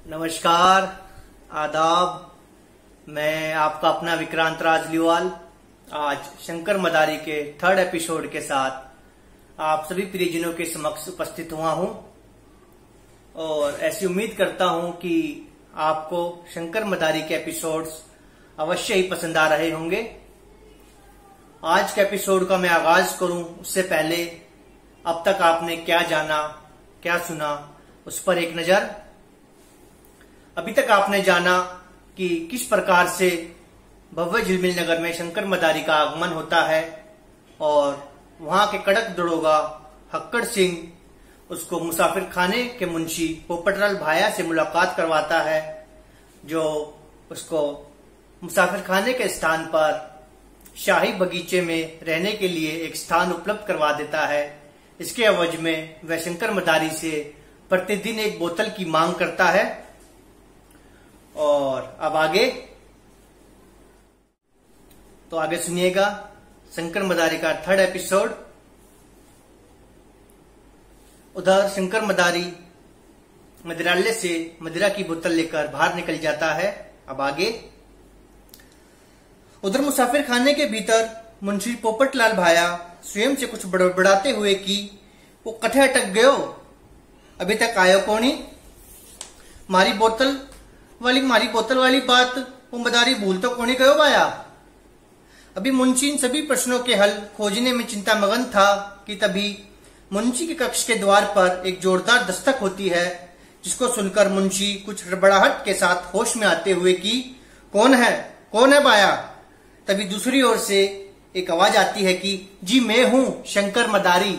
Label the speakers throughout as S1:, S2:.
S1: नमस्कार, आदाब। मैं आपका अपना विक्रांत राज लिवाल आज शंकर मदारी के थर्ड एपिसोड के साथ आप सभी प्रियजनों के समक्ष उपस्थित हुआ हूं और ऐसी उम्मीद करता हूं कि आपको शंकर मदारी के एपिसोड्स अवश्य ही पसंद आ रहे होंगे। आज के एपिसोड का मैं आगाज करूं उससे पहले अब तक आपने क्या जाना, क्या सुना, उस पर एक नजर। अभी तक आपने जाना कि किस प्रकार से भव्य झिलमिल नगर में शंकर मदारी का आगमन होता है और वहां के कड़क दरोगा हक्कड़ सिंह उसको मुसाफिर खाने के मुंशी पोपटलाल भाया से मुलाकात करवाता है, जो उसको मुसाफिर खाने के स्थान पर शाही बगीचे में रहने के लिए एक स्थान उपलब्ध करवा देता है। इसके एवज में वह शंकर मदारी से प्रतिदिन एक बोतल की मांग करता है। और अब आगे सुनिएगा शंकर मदारी का थर्ड एपिसोड। उधर शंकर मदारी मदिरालय से मदिरा की बोतल लेकर बाहर निकल जाता है। अब आगे उधर मुसाफिर खाने के भीतर मुंशी पोपटलाल भाया स्वयं से कुछ बड़बड़ाते हुए कि वो कठे अटक गयो, अभी तक आयो कोनी। मारी बोतल वाली बात वो मदारी भूल तो कोनी गयो भाया। अभी मुंशी इन सभी प्रश्नों के हल खोजने में चिंता मगन था कि तभी मुंशी के कक्ष के द्वार पर एक जोरदार दस्तक होती है, जिसको सुनकर मुंशी कुछ हड़बड़ाहट के साथ होश में आते हुए कि कौन है भाया। तभी दूसरी ओर से एक आवाज आती है कि जी मैं हूं शंकर मदारी।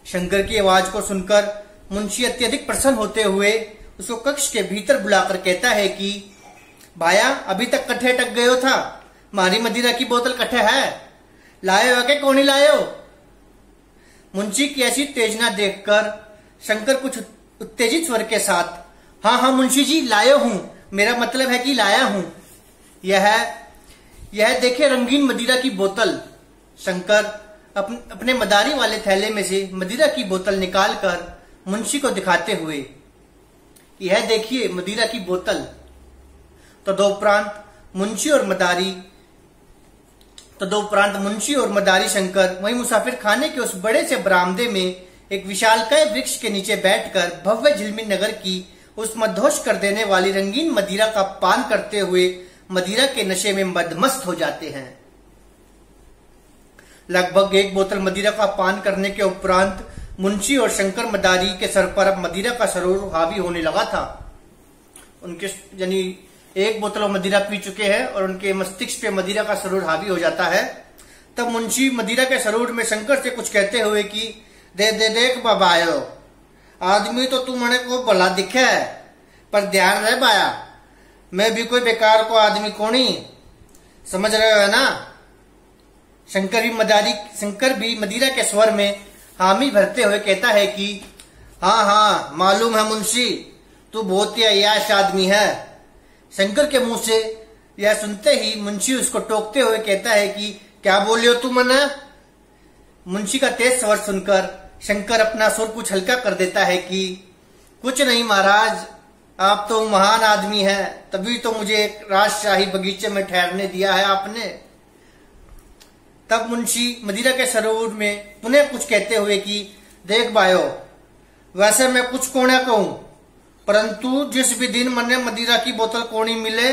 S1: शंकर की आवाज को सुनकर मुंशी अत्यधिक प्रसन्न होते हुए उसको कक्ष के भीतर बुलाकर कहता है कि भाया अभी तक कट्ठे अटक गयो था, मारी मदिरा की बोतल कट्ठे है, लायो के कौन ही लायो। मुंशी की ऐसी उत्तेजना देखकर शंकर कुछ उत्तेजित स्वर के साथ हाँ मुंशी जी लायो हूं, मेरा मतलब है कि लाया हूं। यह देखे रंगीन मदिरा की बोतल। शंकर अपने मदारी वाले थैले में से मदिरा की बोतल निकालकर मुंशी को दिखाते हुए यह देखिए मदिरा की बोतल। तदोपरांत मुंशी और मदारी शंकर वहीं मुसाफिर खाने के उस बड़े से बरामदे में एक विशालकाय वृक्ष के नीचे बैठकर भव्य झिलमिल नगर की उस मदहोश कर देने वाली रंगीन मदिरा का पान करते हुए मदिरा के नशे में मदमस्त हो जाते हैं। लगभग एक बोतल मदिरा का पान करने के उपरांत मुंशी और शंकर मदारी के सर पर अब मदिरा का सरूर हावी होने लगा था। उनके यानी एक बोतल मदिरा पी चुके हैं और उनके मस्तिष्क पे मदिरा का सरूर हावी हो जाता है। तब मुंशी मदिरा के सरूर में शंकर से कुछ कहते हुए कि देख बाबायो, आदमी तो तू मने को भला दिखे है, पर ध्यान रहे बाया, मैं भी कोई बेकार को आदमी कोनी, समझ रहे हो ना। शंकर भी मदिरा के स्वर में हामी भरते हुए कहता है कि हाँ मालूम है मुंशी, तू बहुत ही अय्याश आदमी है। शंकर के मुंह से यह सुनते ही मुंशी उसको टोकते हुए कहता है कि क्या बोलियो तू मना। मुंशी का तेज स्वर सुनकर शंकर अपना सुर कुछ हल्का कर देता है कि कुछ नहीं महाराज, आप तो महान आदमी है, तभी तो मुझे एक राजशाही बगीचे में ठहरने दिया है आपने। तब मुंशी मदिरा के सरोवर में पुनः कुछ कहते हुए कि देख भाइयो, वैसे मैं कुछ को न कहूं, परंतु जिस भी दिन मने मदिरा की बोतल कोनी मिले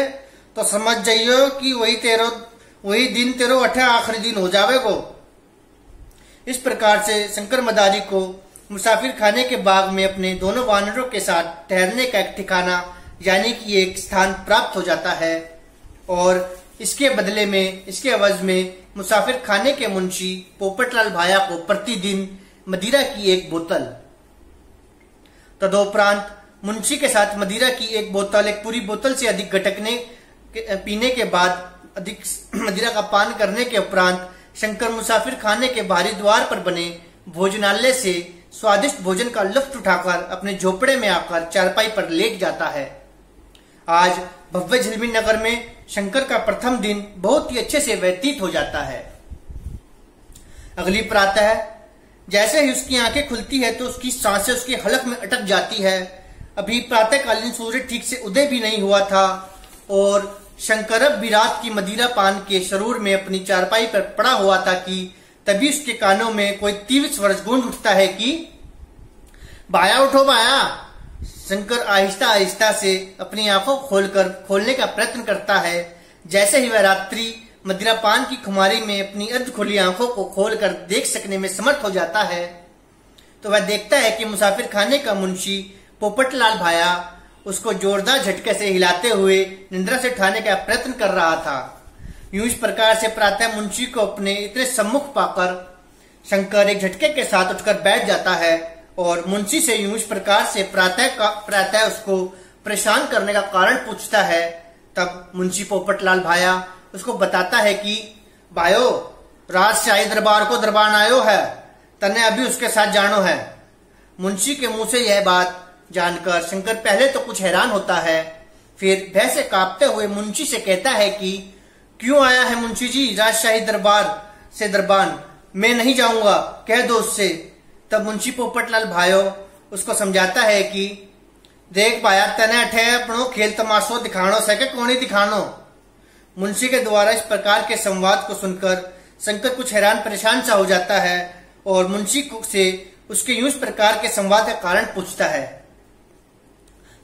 S1: तो समझ जाइयो कि वही दिन तेरो अठे आखिरी दिन हो जावेगो। इस प्रकार से शंकर मदारी को मुसाफिर खाने के बाग में अपने दोनों वानरों के साथ ठहरने का एक ठिकाना यानी कि एक स्थान प्राप्त हो जाता है और इसके बदले में, इसके एवज में मुसाफिर खाने के मुंशी पोपटलाल भाया को प्रतिदिन मदिरा की एक बोतल। तदोपरांत मुंशी के साथ मदिरा की एक पूरी बोतल से अधिक पीने के बाद अधिक मदिरा का पान करने के उपरांत शंकर मुसाफिर खाने के बाहरी द्वार पर बने भोजनालय से स्वादिष्ट भोजन का लुत्फ उठाकर अपने झोपड़े में आकर चारपाई पर लेट जाता है। आज भव्य झिलमिल नगर में शंकर का प्रथम दिन बहुत ही अच्छे से व्यतीत हो जाता है। अगली प्रातः जैसे ही उसकी आंखें खुलती है तो उसकी सांसें उसकी हलक में अटक जाती है। अभी प्रातःकालीन सूर्य ठीक से उदय भी नहीं हुआ था और शंकर अब भी रात की मदिरा पान के शरूर में अपनी चारपाई पर पड़ा हुआ था कि तभी उसके कानों में कोई तीव्र स्वर गूंज उठता है कि बाया उठो बाया। शंकर आहिस्ता आहिस्ता से अपनी आंखों खोलने का प्रयत्न करता है। जैसे ही वह रात्रि मदिरा पान की खुमारी में अपनी अर्ध खुली आंखों को खोलकर देख सकने में समर्थ हो जाता है तो वह देखता है कि मुसाफिर खाने का मुंशी पोपटलाल भाया उसको जोरदार झटके से हिलाते हुए निंद्रा से उठाने का प्रयत्न कर रहा था। यूं इस प्रकार से प्रातः मुंशी को अपने इतने सम्मुख पाकर शंकर एक झटके के साथ उठकर बैठ जाता है और मुंशी से यूं इस प्रकार से प्रातः उसको परेशान करने का कारण पूछता है। तब मुंशी पोपटलाल भाया उसको बताता है कि भायो राजशाही दरबार को दरबान आयो है, तने अभी उसके साथ जानो है। मुंशी के मुंह से यह बात जानकर शंकर पहले तो कुछ हैरान होता है, फिर भय से कांपते हुए मुंशी से कहता है कि क्यों आया है मुंशी जी राजशाही दरबार से दरबान, मैं नहीं जाऊंगा, कह दो उससे। तब मुंशी पोपटलाल भायो उसको समझाता है कि देख पाया तने अठे अपनो खेल तमाशो दिखानो सके कौन दिखानो। मुंशी के द्वारा इस प्रकार के संवाद को सुनकर शंकर कुछ हैरान परेशान सा हो जाता है और मुंशी से उसके यूं इस प्रकार के संवाद का कारण पूछता है।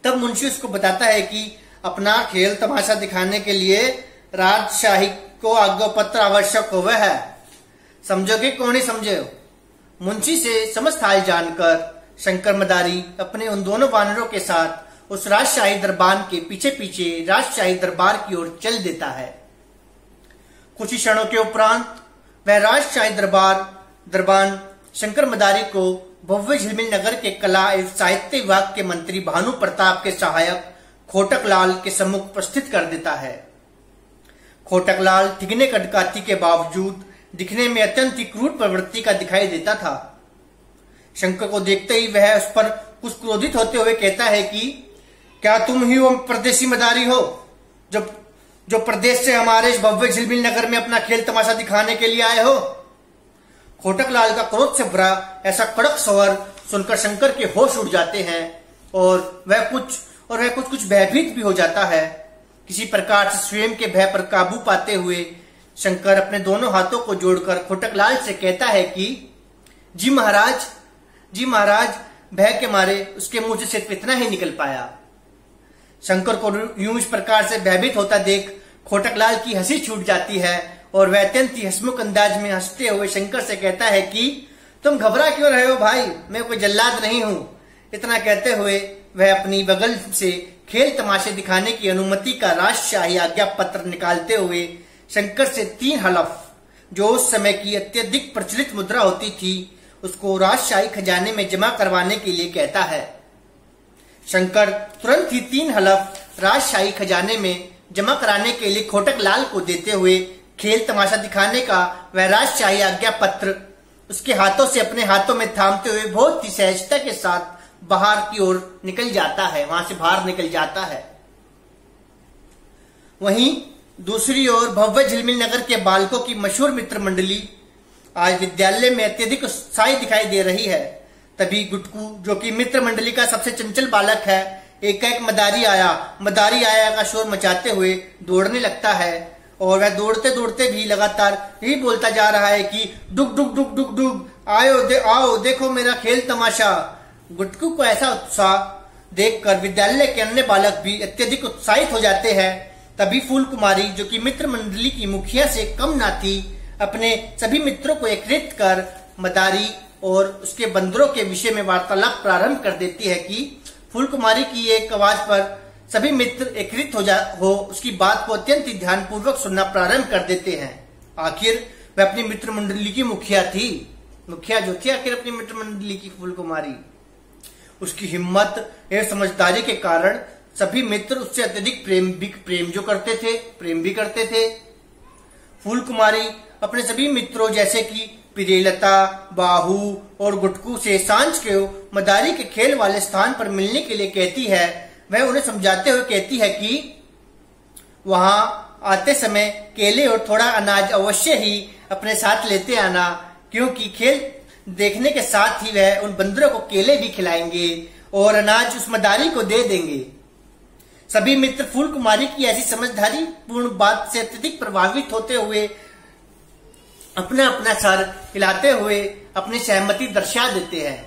S1: तब मुंशी उसको बताता है कि अपना खेल तमाशा दिखाने के लिए राजशाही को आज्ञा पत्र आवश्यक हुआ है, समझोगे कौन ही समझे। मुंशी से समस्त हाल जानकर शंकर मदारी अपने उन दोनों वानरों के साथ उस राजशाही दरबान के पीछे पीछे राजशाही दरबार की ओर चल देता है। कुछ ही क्षणों के उपरांत वह राजशाही दरबान शंकर मदारी को भव्य झिलमिल नगर के कला एवं साहित्य विभाग के मंत्री भानु प्रताप के सहायक खोटकलाल के सम्मुख प्रस्तुत कर देता है। खोटकलाल ठिगने कटकाती के बावजूद दिखने में अत्यंत ही क्रूर प्रवृत्ति का दिखाई देता था। शंकर को देखते ही वह उस पर कुछ क्रोधित होते हुए कहता है कि क्या तुम ही वो परदेसी मदारी हो जो प्रदेश से हमारे इस भव्य झिलमिल नगर में अपना खेल तमाशा दिखाने के लिए आए हो। खोटकलाल का क्रोध से भरा ऐसा कड़क स्वर सुनकर शंकर के होश उड़ जाते हैं और वह कुछ भयभीत भी हो जाता है। किसी प्रकार से स्वयं के भय पर काबू पाते हुए शंकर अपने दोनों हाथों को जोड़कर खोटकलाल से कहता है कि जी महाराज, भय के मारे उसके मुंह से सिर्फ इतना ही निकल पाया। शंकर को यूं इस प्रकार से भयभीत होता देख खोटकलाल की हंसी छूट जाती है और वह अत्यंत ही हंसमुख अंदाज में हंसते हुए शंकर से कहता है कि तुम घबरा क्यों रहे हो भाई, मैं कोई जल्लाद नहीं हूं। इतना कहते हुए वह अपनी बगल से खेल तमाशे दिखाने की अनुमति का राजशाही आज्ञा पत्र निकालते हुए शंकर से 3 हलफ, जो उस समय की अत्यधिक प्रचलित मुद्रा होती थी, उसको राजशाही खजाने में जमा करवाने के लिए कहता है। शंकर तुरंत ही 3 हलफ राजशाही खजाने में जमा कराने के लिए खोटकलाल को देते हुए खेल तमाशा दिखाने का वह राजशाही आज्ञा पत्र उसके हाथों से अपने हाथों में थामते हुए बहुत ही सहजता के साथ बाहर की ओर निकल जाता है, वहां से बाहर निकल जाता है। वहीं दूसरी ओर भव्य झिलमिल नगर के बालकों की मशहूर मित्र मंडली आज विद्यालय में अत्यधिक उत्साही दिखाई दे रही है। तभी गुटकू, जो कि मित्र मंडली का सबसे चंचल बालक है, एक मदारी आया का शोर मचाते हुए दौड़ने लगता है और वह दौड़ते दौड़ते भी लगातार यही बोलता जा रहा है कि डुग डुग डुग डुग डुग आओ देखो मेरा खेल तमाशा। गुटकू को ऐसा उत्साह देखकर विद्यालय के अन्य बालक भी अत्यधिक उत्साहित हो जाते हैं। तभी फूल कुमारी, जो कि मित्र मंडली की मुखिया से कम ना थी, अपने सभी मित्रों को एकत्रित कर मदारी और उसके बंदरों के विषय में वार्तालाप प्रारंभ कर देती है कि फूल कुमारी की एक आवाज पर सभी मित्र एकत्रित हो उसकी बात को अत्यंत ही ध्यानपूर्वक सुनना प्रारंभ कर देते हैं। आखिर वह अपनी मित्र मंडली की मुखिया जो थी आखिर अपनी मित्र मंडली की फूल कुमारी। उसकी हिम्मत एवं समझदारी के कारण सभी मित्र उससे अत्यधिक प्रेम भी करते थे। फूल कुमारी अपने सभी मित्रों जैसे कि पिरेलता, बाहू और गुटकू से सांझ के मदारी के खेल वाले स्थान पर मिलने के लिए कहती है। वह उन्हें समझाते हुए कहती है कि वहां आते समय केले और थोड़ा अनाज अवश्य ही अपने साथ लेते आना, क्योंकि खेल देखने के साथ ही वह उन बंदरों को केले भी खिलाएंगे और अनाज उस मदारी को दे देंगे। सभी मित्र फूल कुमारी की ऐसी समझदारी पूर्ण बात से अत्यधिक प्रभावित होते हुए अपना अपना सर हिलाते हुए अपनी सहमति दर्शा देते हैं।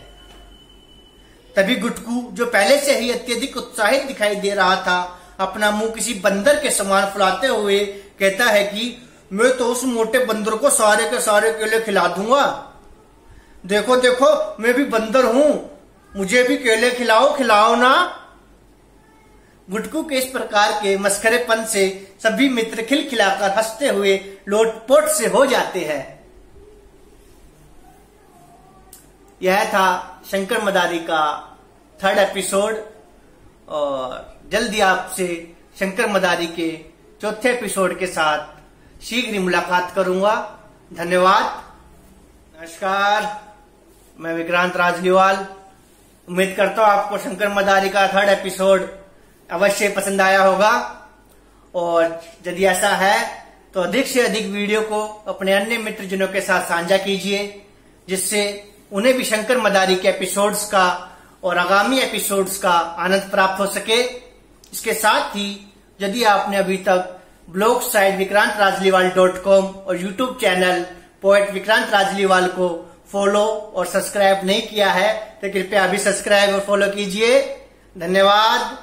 S1: तभी गुटकू, जो पहले से ही अत्यधिक उत्साहित दिखाई दे रहा था, अपना मुंह किसी बंदर के समान फुलाते हुए कहता है कि मैं तो उस मोटे बंदर को सारे के सारे केले खिला दूंगा। देखो देखो, मैं भी बंदर हूं, मुझे भी केले खिलाओ ना। गुटकू के इस प्रकार के मस्खरेपन से सभी मित्र खिलखिलाकर हंसते हुए लोटपोट से हो जाते हैं। यह था शंकर मदारी का 3rd एपिसोड और जल्दी आपसे शंकर मदारी के 4थे एपिसोड के साथ शीघ्र ही मुलाकात करूंगा। धन्यवाद। नमस्कार, मैं विक्रांत राजलीवाल। उम्मीद करता हूं आपको शंकर मदारी का 3rd एपिसोड अवश्य पसंद आया होगा और यदि ऐसा है तो अधिक से अधिक वीडियो को अपने अन्य मित्रजनों के साथ साझा कीजिए, जिससे उन्हें भी शंकर मदारी के एपिसोड्स का और आगामी एपिसोड्स का आनंद प्राप्त हो सके। इसके साथ ही यदि आपने अभी तक ब्लॉग साइट vikrantRajliwal.com और YouTube channel poet Vikrant Rajliwal को फॉलो और सब्सक्राइब नहीं किया है तो कृपया अभी सब्सक्राइब और फॉलो कीजिए। धन्यवाद।